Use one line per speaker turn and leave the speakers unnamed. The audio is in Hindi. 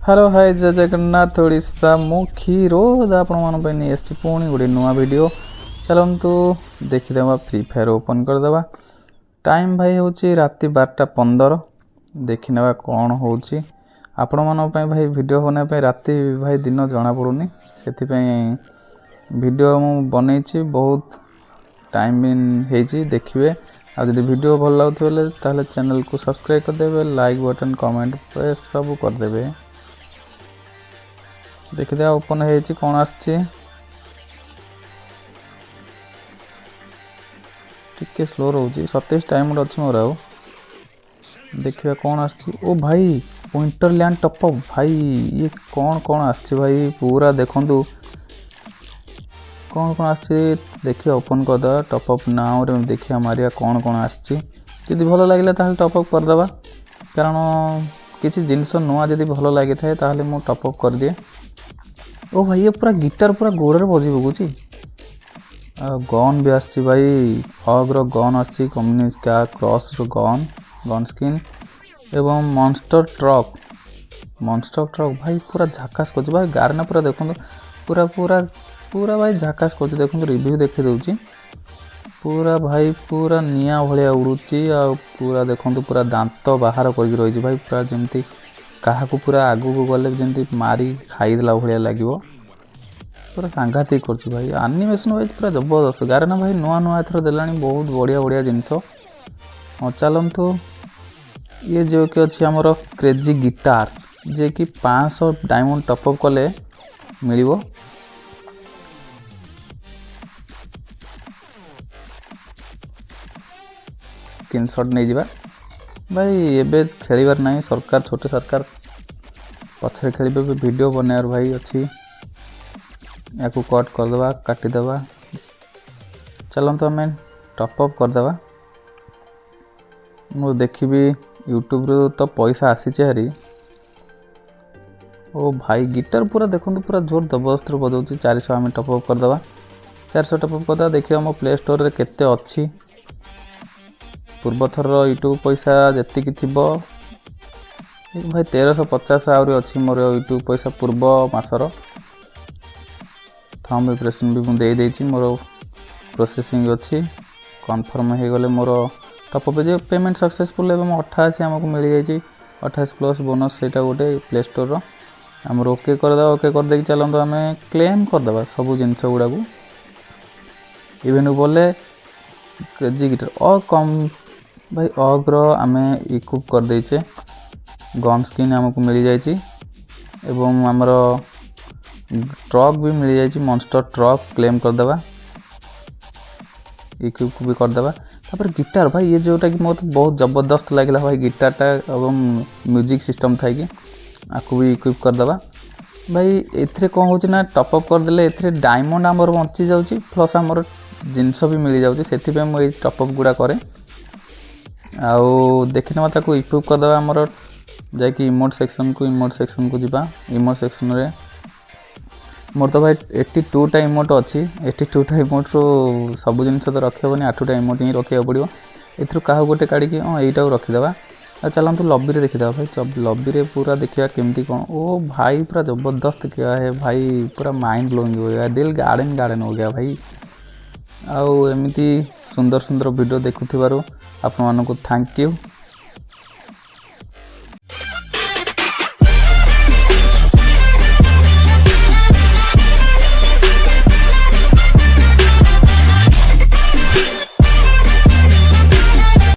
हेलो हाय जय जगन्नाथ ओडिशा मु क्षीरोद आपण नहीं आसी पुणी गोटे नुआ वीडियो चलतु देखीदे फ्री फायर ओपन करदे। टाइम भाई हूँ राति 12:15 देखने कौन हो आपण मान भाई वीडियो बनाई राति भाई दिन जना पड़ूनी से वीडियो मु बनई बहुत टाइम भी देखिए। आज जब वीडियो भल लगे चैनल को सब्सक्राइब करदे, लाइक बटन कमेंट प्रेस सब करदे। देखिए ओपन है कौन आसचे टिके स्लो रोची 27 टाइम अच्छी मोर आउ देखिए कौन आसची। ओ भाई विंटरलैंड टॉपअप भाई ये कौन कौन आसची भाई पूरा देखंतु कौन कौन आसची देखिए ओपन करदे टॉपअप नाउ रे देखिए मारिया कौन कौन आसची। यदि भल लगे ताहले टॉपअप करदे कारण किसी जिनस नुआ जदि भल लगी थाए ताहले मु टॉपअप कर दिए। ओ भाई ये पूरा गिटार पूरा गोड़े बजी पकुची गन भी आसची भाई हग्र गन आसची कम्युनिस्ट क्या क्रॉस गन गन स्किन एवं मॉन्स्टर ट्रक भाई पूरा झकास कर भाई गारना पूरा देखो पूरा पूरा पूरा भाई झकास कर देखो रिव्यू देखी दूची पूरा भाई पूरा निया भाया उड़ूची आ पूरा देखो पूरा दांत बाहर कर रही भाई पूरा जमती क्या पूरा आगू को गले जमी मारी खाईदेला भाया लगे पूरा सांघातिक कर भाई एनिमेशन भाई पूरा जबरदस्त गारना भाई नुआ नुआ एथर देला बहुत बढ़िया बढ़िया जिनस। हाँ चलतु ये जो कि अच्छी आमर क्रेजी गिटार जे कि 500 डायमंड टॉपअप कले मिल स्क्रीनशॉट नहीं जावा भाई एबे खेलिबार नहीं सरकार छोटे सरकार पछरे खेलिबे वीडियो बनार भाई अच्छी या कट करदे काटिदेवा। चलते आम टॉपअप करदे मु देखी यूट्यूब रू तो पैसा आसी हारी। ओ भाई गिटार पूरा देखो पूरा जोर जबरदस्त बजाऊँ 400 आम टॉपअप करदे 400 टॉपअप करदे देखिए मो प्ले स्टोर रे केते अच्छी पूर्व थर यूट्यूब पैसा जी थी भाई 1350 आहरी अच्छी मोर यूट्यूब पैसा पूर्व मासर थंब इम्प्रेशन भी मुझे मोर प्रोसेसिंग अच्छी कन्फर्म हो गले मोर टॉपअप जो पेमेंट सक्सेसफुल एवं 88 आमको मिल जाए 28 प्लस बोनस से गोटे प्ले स्टोर आम ओके करदे ओके करदे चलते आम क्लेम करदे सब जिनस गुड़ा इवेन बोले क्रेजी गिटार और कम भाई अग्र आम इक्विप कर देचे गन स्किन आमको मिल जाए एवं आमर ट्रक भी मिल जाए मॉन्स्टर ट्रक क्लेम करदे इक्विप भी करदे। तापर गिटार भाई ये जोटा कि मतलब बहुत जबरदस्त लगे भाई गिटारटा एवं म्यूजिक सिस्टम था कि आपको भी इक्विप करदे भाई एथरे कौन हो ना टॉपअप करदे एथरे डायमंड आमर बंची जाउची प्लस आमर जिनस भी मिल जाउची सेथि मुझे टॉपअप गुड़ा करे आउ देखने मत इक्विप करदे आमर जाकि इमोट सेक्शन को जीवा इमोट सेक्शन रे मोर तो भाई 82टा इमोट अच्छी 82टा इमोट रो सब जिन तो रखेबनी 8टा इमोट ही रखा पड़ो एथर क्या गोटे काढ़ी हाँ यहीटा रखीदे आ चलतु लॉबी रे देखीदे भाई लॉबी रे पूरा देखिए केमती कौन ओ भाई पूरा जबरदस्त क्या है भाई पूरा माइंड ब्लोइंग हो गया दिल गार्डन हो गया भाई आउ एमती सुंदर सुंदर वीडियो देखुथिबारु आपण मानकु थैंक यू।